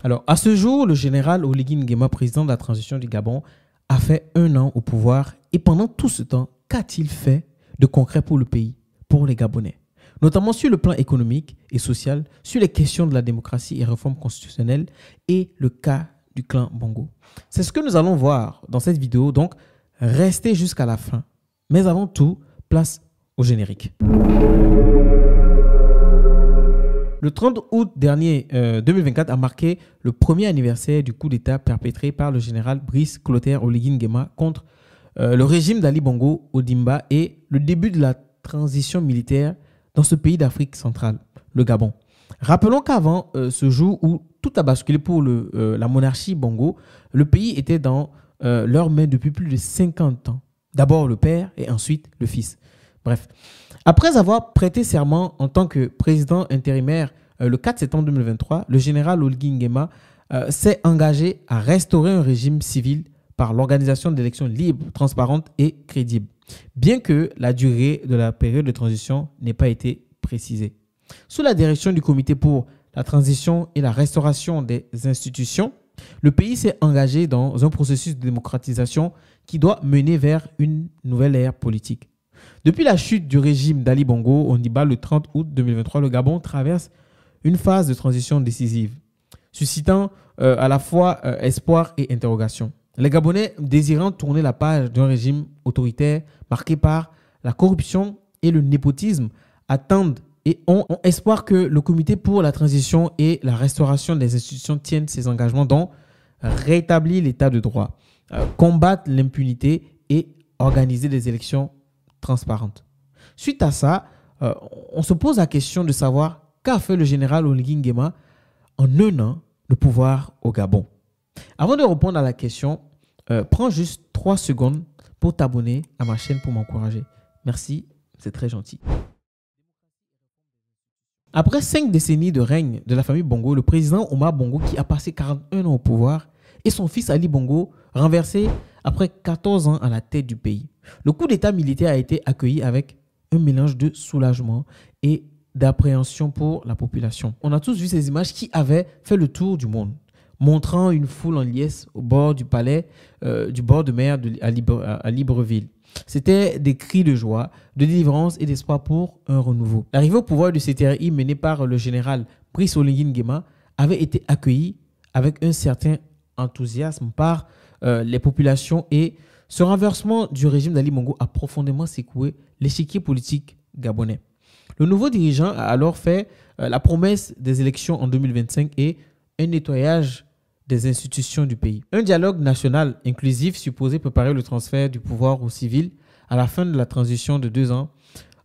Alors, à ce jour, le général Oligui Nguema, président de la transition du Gabon, a fait 1 an au pouvoir. Et pendant tout ce temps, qu'a-t-il fait de concret pour le pays, pour les Gabonais? Notamment sur le plan économique et social, sur les questions de la démocratie et réforme constitutionnelle et le cas du clan Bongo. C'est ce que nous allons voir dans cette vidéo, donc restez jusqu'à la fin. Mais avant tout, place au générique. Le 30 août dernier 2024 a marqué le premier anniversaire du coup d'État perpétré par le général Brice Clotaire Oligui Nguema contre le régime d'Ali Bongo Ondimba et le début de la transition militaire dans ce pays d'Afrique centrale, le Gabon. Rappelons qu'avant ce jour où tout a basculé pour la monarchie Bongo, le pays était dans leurs mains depuis plus de 50 ans. D'abord le père et ensuite le fils. Bref, après avoir prêté serment en tant que président intérimaire le 4 septembre 2023, le général Oligui Nguema s'est engagé à restaurer un régime civil par l'organisation d'élections libres, transparentes et crédibles, bien que la durée de la période de transition n'ait pas été précisée. Sous la direction du Comité pour la transition et la restauration des institutions, le pays s'est engagé dans un processus de démocratisation qui doit mener vers une nouvelle ère politique. Depuis la chute du régime d'Ali Bongo Ondimba le 30 août 2023, le Gabon traverse une phase de transition décisive, suscitant à la fois espoir et interrogation. Les Gabonais désirant tourner la page d'un régime autoritaire marqué par la corruption et le népotisme attendent et ont espoir que le Comité pour la transition et la restauration des institutions tienne ses engagements, dont rétablir l'état de droit, combattre l'impunité et organiser des élections transparentes. Suite à ça, on se pose la question de savoir qu'a fait le général Oligui Nguema en 1 an de pouvoir au Gabon. Avant de répondre à la question, prends juste 3 secondes pour t'abonner à ma chaîne pour m'encourager. Merci, c'est très gentil. Après 5 décennies de règne de la famille Bongo, le président Omar Bongo, qui a passé 41 ans au pouvoir, et son fils Ali Bongo, renversé après 14 ans à la tête du pays. Le coup d'État militaire a été accueilli avec un mélange de soulagement et d'appréhension pour la population. On a tous vu ces images qui avaient fait le tour du monde, montrant une foule en liesse au bord du palais, du bord de mer à Libreville. C'était des cris de joie, de délivrance et d'espoir pour un renouveau. L'arrivée au pouvoir de CTRI menée par le général Brice Oligui Nguema avait été accueillie avec un certain enthousiasme par les populations, et ce renversement du régime d'Ali Bongo a profondément secoué l'échiquier politique gabonais. Le nouveau dirigeant a alors fait la promesse des élections en 2025 et un nettoyage des institutions du pays. Un dialogue national inclusif supposé préparer le transfert du pouvoir aux civils à la fin de la transition de 2 ans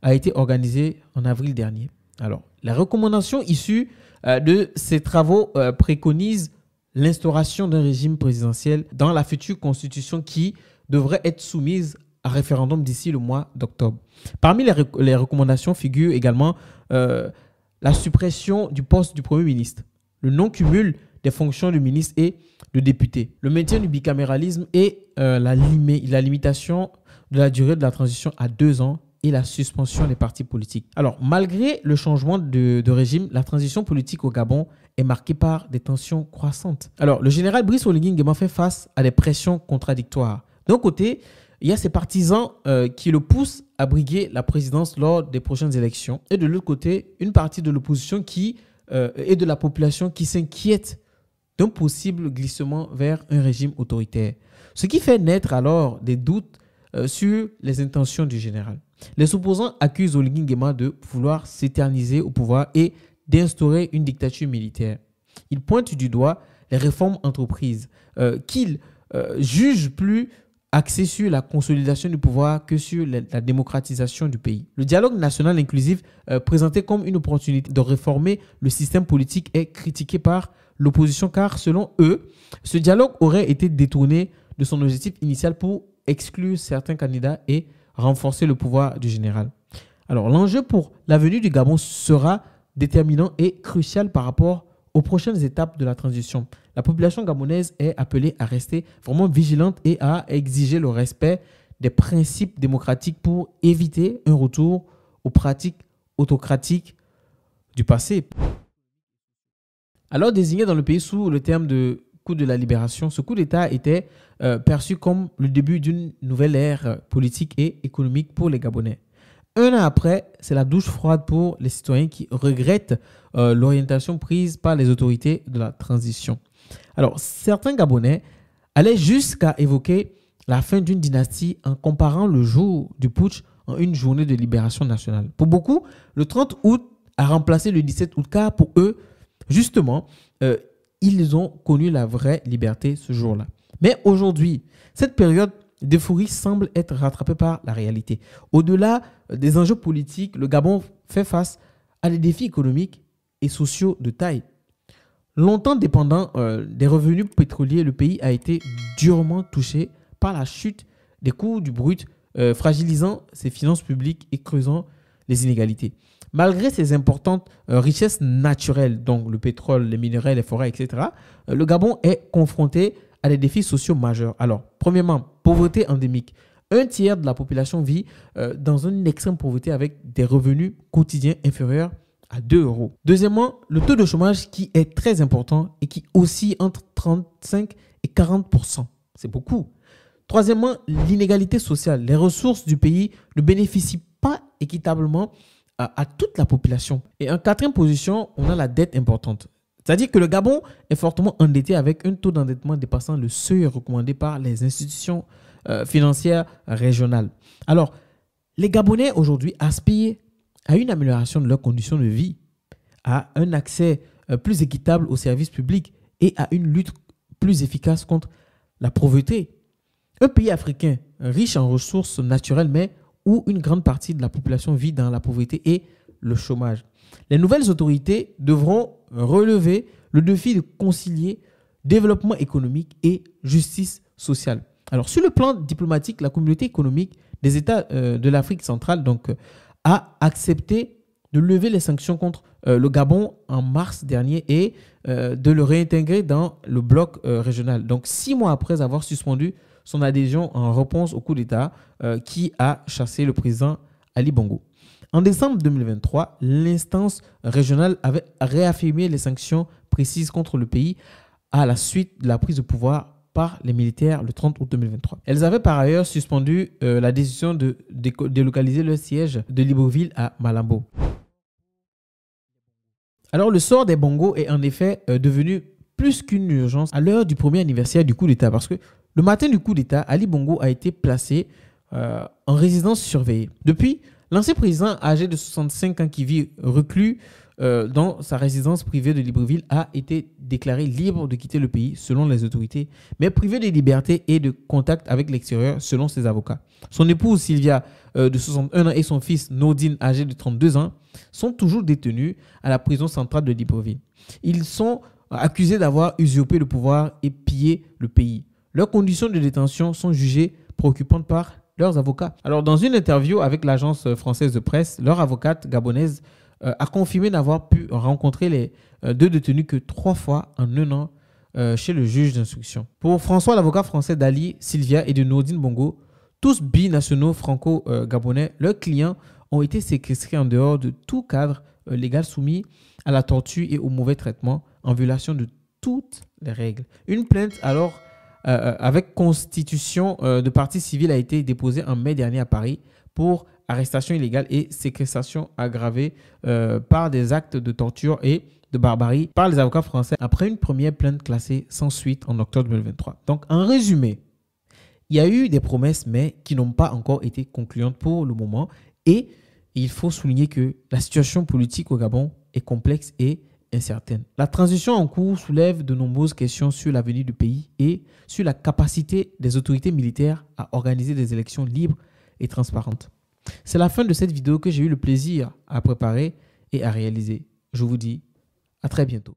a été organisé en avril dernier. Alors, les recommandations issues de ces travaux préconisent l'instauration d'un régime présidentiel dans la future constitution qui devrait être soumise à référendum d'ici le mois d'octobre. Parmi les recommandations figurent également la suppression du poste du Premier ministre, le non-cumul des fonctions de ministre et de député, le maintien du bicaméralisme et la limitation de la durée de la transition à 2 ans et la suspension des partis politiques. Alors, malgré le changement de régime, la transition politique au Gabon est marquée par des tensions croissantes. Alors, le général Brice Oligui Nguema fait face à des pressions contradictoires. D'un côté, il y a ses partisans qui le poussent à briguer la présidence lors des prochaines élections. Et de l'autre côté, une partie de l'opposition et de la population qui s'inquiète d'un possible glissement vers un régime autoritaire. Ce qui fait naître alors des doutes sur les intentions du général. Les opposants accusent Oligui Nguema de vouloir s'éterniser au pouvoir et d'instaurer une dictature militaire. Ils pointent du doigt les réformes entreprises qu'ils jugent plus axées sur la consolidation du pouvoir que sur la démocratisation du pays. Le dialogue national inclusif présenté comme une opportunité de réformer le système politique est critiqué par l'opposition car selon eux, ce dialogue aurait été détourné de son objectif initial pour exclure certains candidats et renforcer le pouvoir du général. Alors l'enjeu pour l'avenir du Gabon sera déterminant et crucial par rapport aux prochaines étapes de la transition. La population gabonaise est appelée à rester vraiment vigilante et à exiger le respect des principes démocratiques pour éviter un retour aux pratiques autocratiques du passé. Alors désigné dans le pays sous le terme de coup de la libération, ce coup d'État était perçu comme le début d'une nouvelle ère politique et économique pour les Gabonais. Un an après, c'est la douche froide pour les citoyens qui regrettent l'orientation prise par les autorités de la transition. Alors, certains Gabonais allaient jusqu'à évoquer la fin d'une dynastie en comparant le jour du putsch en une journée de libération nationale. Pour beaucoup, le 30 août a remplacé le 17 août car pour eux, justement, ils ont connu la vraie liberté ce jour-là. Mais aujourd'hui, cette période d'euphorie semble être rattrapée par la réalité. Au-delà des enjeux politiques, le Gabon fait face à des défis économiques et sociaux de taille. Longtemps dépendant des revenus pétroliers, le pays a été durement touché par la chute des cours du brut, fragilisant ses finances publiques et creusant les inégalités. Malgré ces importantes richesses naturelles, donc le pétrole, les minerais, les forêts, etc., le Gabon est confronté à des défis sociaux majeurs. Alors, premièrement, pauvreté endémique. Un tiers de la population vit dans une extrême pauvreté avec des revenus quotidiens inférieurs à 2 euros. Deuxièmement, le taux de chômage qui est très important et qui oscille entre 35 et 40%. C'est beaucoup. Troisièmement, l'inégalité sociale. Les ressources du pays ne bénéficient pas équitablement à toute la population. Et en quatrième position, on a la dette importante. C'est-à-dire que le Gabon est fortement endetté avec un taux d'endettement dépassant le seuil recommandé par les institutions financières régionales. Alors, les Gabonais aujourd'hui aspirent à une amélioration de leurs conditions de vie, à un accès plus équitable aux services publics et à une lutte plus efficace contre la pauvreté. Un pays africain riche en ressources naturelles, mais où une grande partie de la population vit dans la pauvreté et le chômage. Les nouvelles autorités devront relever le défi de concilier développement économique et justice sociale. Alors, sur le plan diplomatique, la communauté économique des États de l'Afrique centrale a accepté de lever les sanctions contre le Gabon en mars dernier et de le réintégrer dans le bloc régional. Donc, 6 mois après avoir suspendu son adhésion en réponse au coup d'État qui a chassé le président Ali Bongo. En décembre 2023, l'instance régionale avait réaffirmé les sanctions précises contre le pays à la suite de la prise de pouvoir par les militaires le 30 août 2023. Elles avaient par ailleurs suspendu la décision de délocaliser le siège de Libreville à Malambo. Alors le sort des Bongo est en effet devenu plus qu'une urgence à l'heure du premier anniversaire du coup d'État parce que le matin du coup d'État, Ali Bongo a été placé en résidence surveillée. Depuis, l'ancien président âgé de 65 ans qui vit reclus dans sa résidence privée de Libreville a été déclaré libre de quitter le pays selon les autorités, mais privé de liberté et de contact avec l'extérieur selon ses avocats. Son épouse Sylvia de 61 ans et son fils Nordine âgé de 32 ans sont toujours détenus à la prison centrale de Libreville. Ils sont accusés d'avoir usurpé le pouvoir et pillé le pays. Leurs conditions de détention sont jugées préoccupantes par leurs avocats. Alors, dans une interview avec l'agence française de presse, leur avocate gabonaise a confirmé n'avoir pu rencontrer les deux détenus que 3 fois en 1 an chez le juge d'instruction. Pour François, l'avocat français d'Ali, Sylvia et de Nordine Bongo, tous binationaux franco-gabonais, leurs clients ont été séquestrés en dehors de tout cadre légal soumis à la torture et au mauvais traitement en violation de toutes les règles. Une plainte alors avec constitution de partie civile a été déposée en mai dernier à Paris pour arrestation illégale et séquestration aggravée par des actes de torture et de barbarie par les avocats français après une première plainte classée sans suite en octobre 2023. Donc en résumé, il y a eu des promesses mais qui n'ont pas encore été concluantes pour le moment et il faut souligner que la situation politique au Gabon est complexe et incertaine. La transition en cours soulève de nombreuses questions sur l'avenir du pays et sur la capacité des autorités militaires à organiser des élections libres et transparentes. C'est la fin de cette vidéo que j'ai eu le plaisir à préparer et à réaliser. Je vous dis à très bientôt.